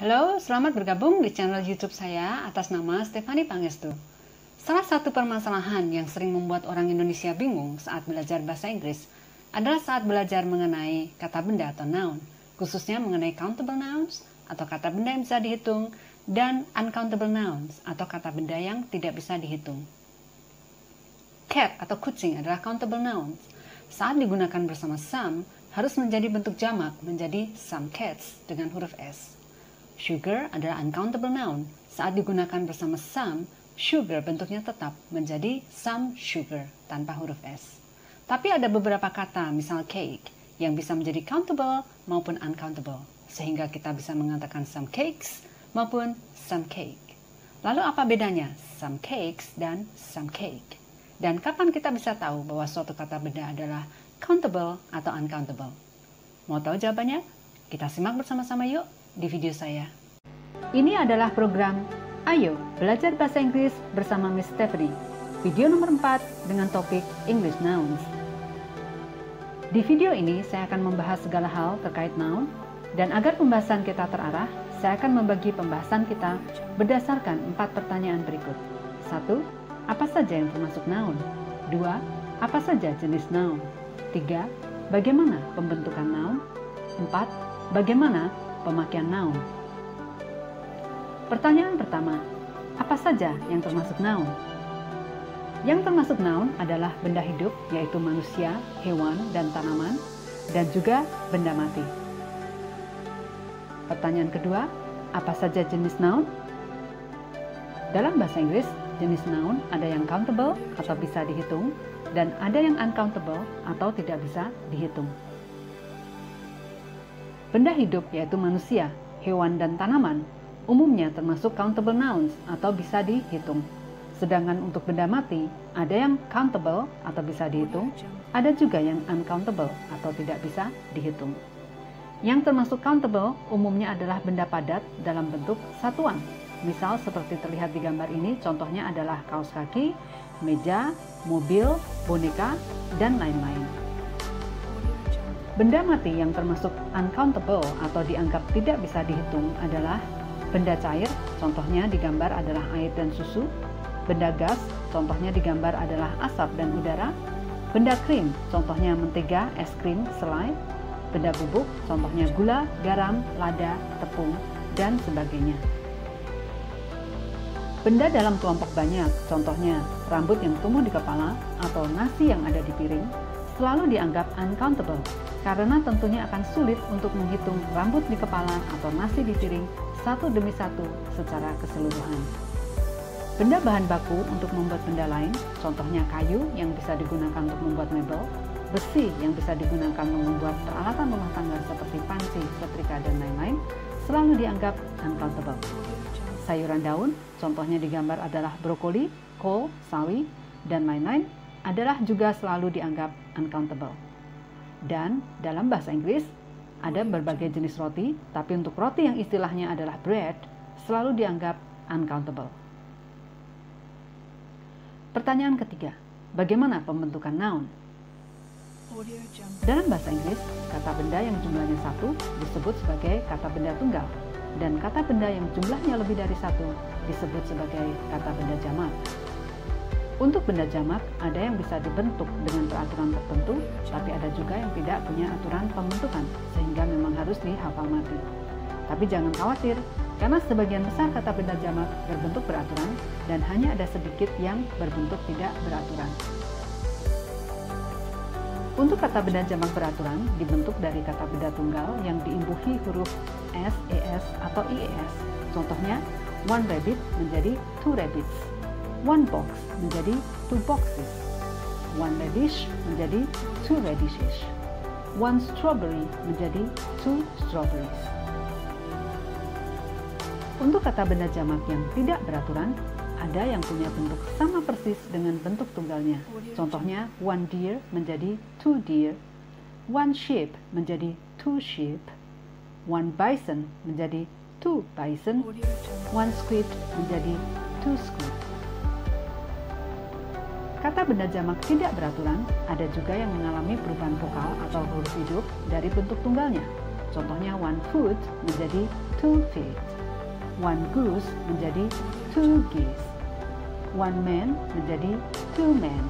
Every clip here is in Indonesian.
Halo, selamat bergabung di channel YouTube saya atas nama Stefani Pangestu. Salah satu permasalahan yang sering membuat orang Indonesia bingung saat belajar bahasa Inggris adalah saat belajar mengenai kata benda atau noun, khususnya mengenai countable nouns atau kata benda yang bisa dihitung dan uncountable nouns atau kata benda yang tidak bisa dihitung. Cat atau kucing adalah countable nouns. Saat digunakan bersama some, harus menjadi bentuk jamak menjadi some cats dengan huruf S. Sugar adalah uncountable noun. Saat digunakan bersama some, sugar bentuknya tetap menjadi some sugar tanpa huruf S. Tapi ada beberapa kata, misal cake, yang bisa menjadi countable maupun uncountable, sehingga kita bisa mengatakan some cakes maupun some cake. Lalu apa bedanya some cakes dan some cake? Dan kapan kita bisa tahu bahwa suatu kata benda adalah countable atau uncountable? Mau tahu jawabannya? Kita simak bersama-sama yuk di video saya. Ini adalah program Ayo Belajar Bahasa Inggris bersama Miss Stephanie. Video nomor 4 dengan topik English Nouns. Di video ini saya akan membahas segala hal terkait noun, dan agar pembahasan kita terarah, saya akan membagi pembahasan kita berdasarkan 4 pertanyaan berikut. 1. Apa saja yang termasuk noun? 2. Apa saja jenis noun? 3. Bagaimana pembentukan noun? 4. Bagaimana pemakaian noun? Pertanyaan pertama, apa saja yang termasuk noun? Yang termasuk noun adalah benda hidup, yaitu manusia, hewan, dan tanaman, dan juga benda mati. Pertanyaan kedua, apa saja jenis noun? Dalam bahasa Inggris, jenis noun ada yang countable atau bisa dihitung, dan ada yang uncountable atau tidak bisa dihitung. Benda hidup yaitu manusia, hewan, dan tanaman umumnya termasuk countable nouns atau bisa dihitung. Sedangkan untuk benda mati, ada yang countable atau bisa dihitung, ada juga yang uncountable atau tidak bisa dihitung. Yang termasuk countable umumnya adalah benda padat dalam bentuk satuan. Misal seperti terlihat di gambar ini, contohnya adalah kaos kaki, meja, mobil, boneka, dan lain-lain. Benda mati yang termasuk uncountable atau dianggap tidak bisa dihitung adalah benda cair, contohnya di gambar adalah air dan susu. Benda gas, contohnya di gambar adalah asap dan udara. Benda krim, contohnya mentega, es krim, selai. Benda bubuk, contohnya gula, garam, lada, tepung, dan sebagainya. Benda dalam kelompok banyak, contohnya rambut yang tumbuh di kepala atau nasi yang ada di piring, selalu dianggap uncountable, karena tentunya akan sulit untuk menghitung rambut di kepala atau nasi di piring satu demi satu secara keseluruhan. Benda bahan baku untuk membuat benda lain, contohnya kayu yang bisa digunakan untuk membuat mebel, besi yang bisa digunakan untuk membuat peralatan rumah tangga seperti panci, setrika, dan lain-lain, selalu dianggap uncountable. Sayuran daun, contohnya di gambar adalah brokoli, kol, sawi, dan lain-lain, adalah juga selalu dianggap uncountable. Dan dalam bahasa Inggris, ada berbagai jenis roti, tapi untuk roti yang istilahnya adalah bread, selalu dianggap uncountable. Pertanyaan ketiga, bagaimana pembentukan noun? Dalam bahasa Inggris, kata benda yang jumlahnya 1 disebut sebagai kata benda tunggal, dan kata benda yang jumlahnya lebih dari 1 disebut sebagai kata benda jamak. Untuk benda jamak, ada yang bisa dibentuk dengan peraturan tertentu, tapi ada juga yang tidak punya aturan pembentukan, sehingga memang harus dihafal mati. Tapi jangan khawatir, karena sebagian besar kata benda jamak berbentuk beraturan, dan hanya ada sedikit yang berbentuk tidak beraturan. Untuk kata benda jamak beraturan, dibentuk dari kata benda tunggal yang diimbuhi huruf S, ES, atau IES. Contohnya, one rabbit menjadi two rabbits. One box menjadi two boxes. One radish menjadi two radishes. One strawberry menjadi two strawberries. Untuk kata benda jamak yang tidak beraturan, ada yang punya bentuk sama persis dengan bentuk tunggalnya. Contohnya, one deer menjadi two deer. One sheep menjadi two sheep. One bison menjadi two bison. One squid menjadi two squid. Kata benda jamak tidak beraturan, ada juga yang mengalami perubahan vokal atau huruf hidup dari bentuk tunggalnya. Contohnya one foot menjadi 2 feet. One goose menjadi 2 geese. One man menjadi 2 men.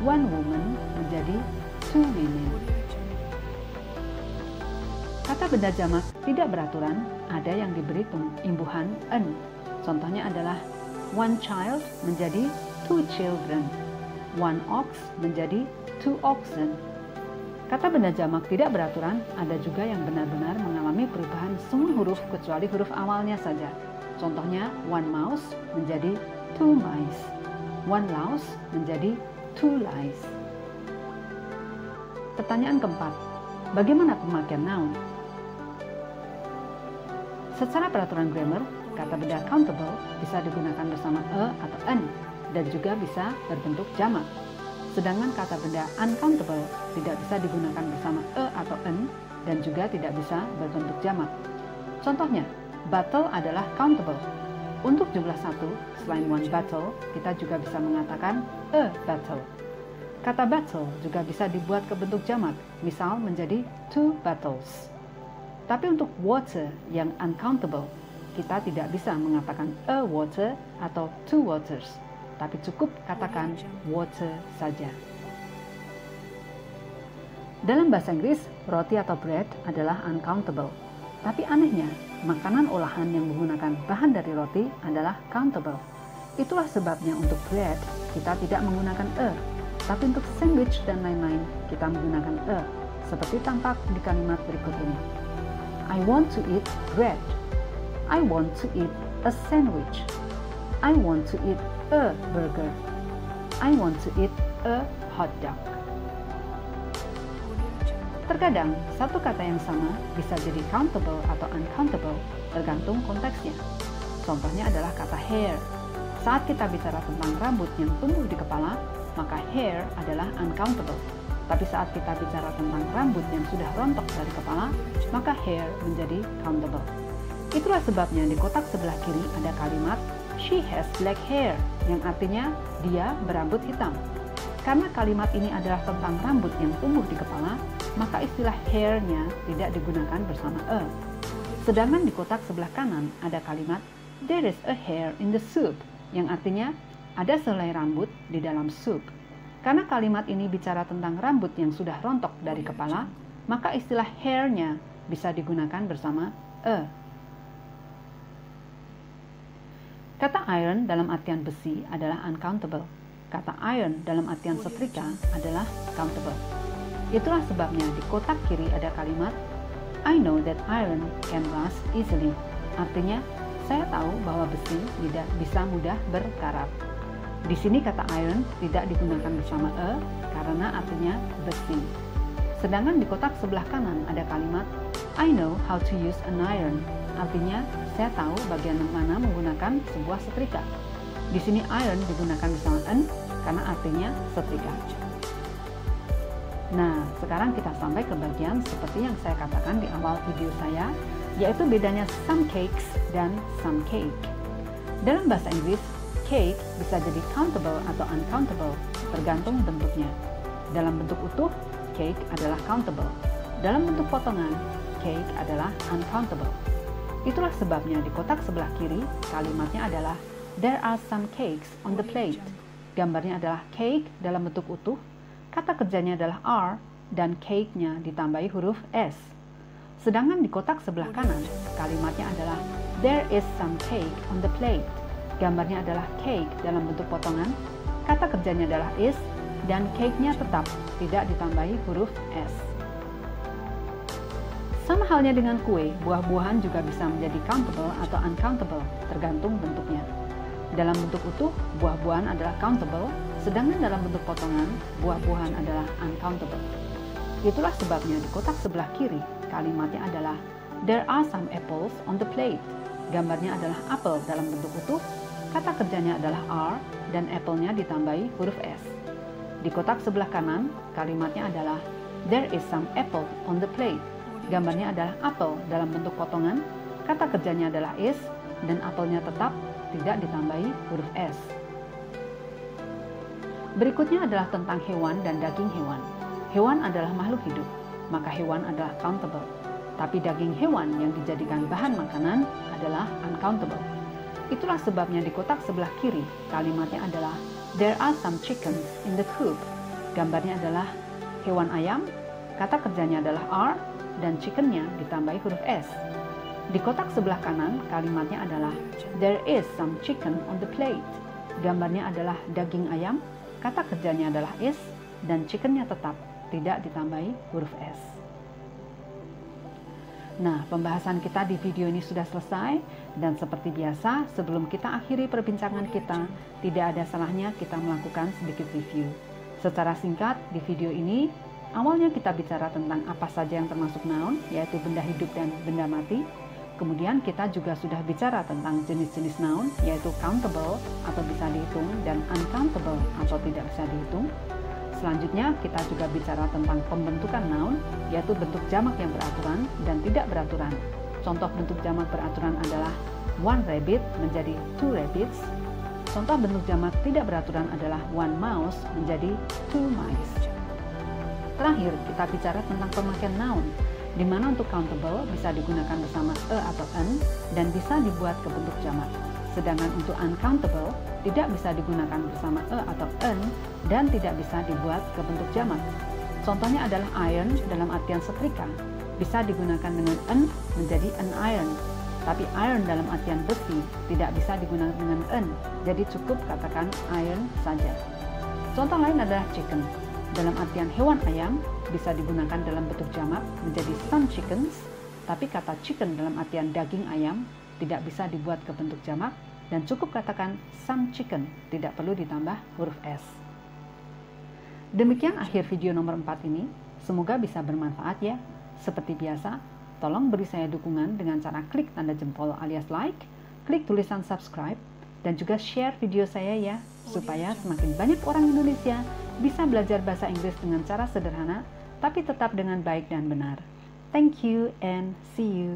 One woman menjadi 2 women. Kata benda jamak tidak beraturan ada yang diberi imbuhan "en". Contohnya adalah one child menjadi 2 children. One ox menjadi 2 oxen. Kata benda jamak tidak beraturan ada juga yang benar-benar mengalami perubahan semua huruf kecuali huruf awalnya saja. Contohnya one mouse menjadi 2 mice. One louse menjadi 2 lice. Pertanyaan keempat, bagaimana pemakaian noun? Secara peraturan grammar, kata benda countable bisa digunakan bersama a atau an dan juga bisa berbentuk jamak. Sedangkan kata benda uncountable tidak bisa digunakan bersama a atau an dan juga tidak bisa berbentuk jamak. Contohnya, battle adalah countable. Untuk jumlah 1, selain one battle, kita juga bisa mengatakan a battle. Kata battle juga bisa dibuat ke bentuk jamak, misal menjadi 2 battles. Tapi untuk water yang uncountable, kita tidak bisa mengatakan a water atau 2 waters, tapi cukup katakan water saja. Dalam bahasa Inggris, roti atau bread adalah uncountable. Tapi anehnya, makanan olahan yang menggunakan bahan dari roti adalah countable. Itulah sebabnya untuk bread, kita tidak menggunakan a, tapi untuk sandwich dan lain-lain, kita menggunakan a, seperti tampak di kalimat berikut ini. I want to eat bread. I want to eat a sandwich. I want to eat a burger. I want to eat a hot dog. Terkadang, satu kata yang sama bisa jadi countable atau uncountable tergantung konteksnya. Contohnya adalah kata hair. Saat kita bicara tentang rambut yang tumbuh di kepala, maka hair adalah uncountable. Tapi saat kita bicara tentang rambut yang sudah rontok dari kepala, maka hair menjadi countable. Itulah sebabnya di kotak sebelah kiri ada kalimat she has black hair, yang artinya dia berambut hitam. Karena kalimat ini adalah tentang rambut yang tumbuh di kepala, maka istilah hair-nya tidak digunakan bersama a. Sedangkan di kotak sebelah kanan ada kalimat there is a hair in the soup, yang artinya ada selai rambut di dalam sup. Karena kalimat ini bicara tentang rambut yang sudah rontok dari kepala, maka istilah hair-nya bisa digunakan bersama a. Kata iron dalam artian besi adalah uncountable. Kata iron dalam artian setrika adalah countable. Itulah sebabnya di kotak kiri ada kalimat I know that iron can rust easily. Artinya, saya tahu bahwa besi tidak bisa mudah berkarat. Di sini kata iron tidak digunakan bersama a karena artinya besi. Sedangkan di kotak sebelah kanan ada kalimat I know how to use an iron. Artinya, saya tahu bagian mana menggunakan sebuah setrika. Di sini iron digunakan bersama an karena artinya setrika. Nah, sekarang kita sampai ke bagian seperti yang saya katakan di awal video saya, yaitu bedanya some cakes dan some cake. Dalam bahasa Inggris, cake bisa jadi countable atau uncountable, tergantung bentuknya. Dalam bentuk utuh, cake adalah countable. Dalam bentuk potongan, cake adalah uncountable. Itulah sebabnya di kotak sebelah kiri, kalimatnya adalah there are some cakes on the plate. Gambarnya adalah cake dalam bentuk utuh, kata kerjanya adalah are, dan cake-nya ditambahi huruf s. Sedangkan di kotak sebelah kanan, kalimatnya adalah there is some cake on the plate. Gambarnya adalah cake dalam bentuk potongan, kata kerjanya adalah is, dan cake-nya tetap tidak ditambahi huruf s. Sama halnya dengan kue, buah-buahan juga bisa menjadi countable atau uncountable, tergantung bentuknya. Dalam bentuk utuh, buah-buahan adalah countable, sedangkan dalam bentuk potongan, buah-buahan adalah uncountable. Itulah sebabnya di kotak sebelah kiri, kalimatnya adalah there are some apples on the plate. Gambarnya adalah apel dalam bentuk utuh, kata kerjanya adalah are, dan apple-nya ditambahi huruf s. Di kotak sebelah kanan, kalimatnya adalah there is some apple on the plate. Gambarnya adalah apel dalam bentuk potongan, kata kerjanya adalah is, dan apelnya tetap tidak ditambahi huruf s. Berikutnya adalah tentang hewan dan daging hewan. Hewan adalah makhluk hidup, maka hewan adalah countable. Tapi daging hewan yang dijadikan bahan makanan adalah uncountable. Itulah sebabnya di kotak sebelah kiri, kalimatnya adalah there are some chickens in the coop. Gambarnya adalah hewan ayam, kata kerjanya adalah are, dan chickennya ditambahi huruf S. Di kotak sebelah kanan, kalimatnya adalah there is some chicken on the plate. Gambarnya adalah daging ayam, kata kerjanya adalah is, dan chickennya tetap tidak ditambahi huruf S. Nah, pembahasan kita di video ini sudah selesai, dan seperti biasa, sebelum kita akhiri perbincangan kita, tidak ada salahnya kita melakukan sedikit review. Secara singkat, di video ini, awalnya kita bicara tentang apa saja yang termasuk noun, yaitu benda hidup dan benda mati. Kemudian kita juga sudah bicara tentang jenis-jenis noun, yaitu countable atau bisa dihitung dan uncountable atau tidak bisa dihitung. Selanjutnya kita juga bicara tentang pembentukan noun, yaitu bentuk jamak yang beraturan dan tidak beraturan. Contoh bentuk jamak beraturan adalah one rabbit menjadi two rabbits. Contoh bentuk jamak tidak beraturan adalah one mouse menjadi two mice. Terakhir, kita bicara tentang pemakaian noun, di mana untuk countable bisa digunakan bersama a atau an dan bisa dibuat ke bentuk jamak. Sedangkan untuk uncountable tidak bisa digunakan bersama a atau an dan tidak bisa dibuat ke bentuk jamak. Contohnya adalah iron dalam artian setrika, bisa digunakan dengan an menjadi an iron. Tapi iron dalam artian besi tidak bisa digunakan dengan an, jadi cukup katakan iron saja. Contoh lain adalah chicken. Dalam artian hewan ayam bisa digunakan dalam bentuk jamak menjadi some chickens, tapi kata chicken dalam artian daging ayam tidak bisa dibuat ke bentuk jamak dan cukup katakan some chicken, tidak perlu ditambah huruf S. Demikian akhir video nomor 4 ini, semoga bisa bermanfaat ya. Seperti biasa, tolong beri saya dukungan dengan cara klik tanda jempol alias like, klik tulisan subscribe, dan juga share video saya ya, supaya semakin banyak orang Indonesia bisa belajar bahasa Inggris dengan cara sederhana, tapi tetap dengan baik dan benar. Thank you and see you.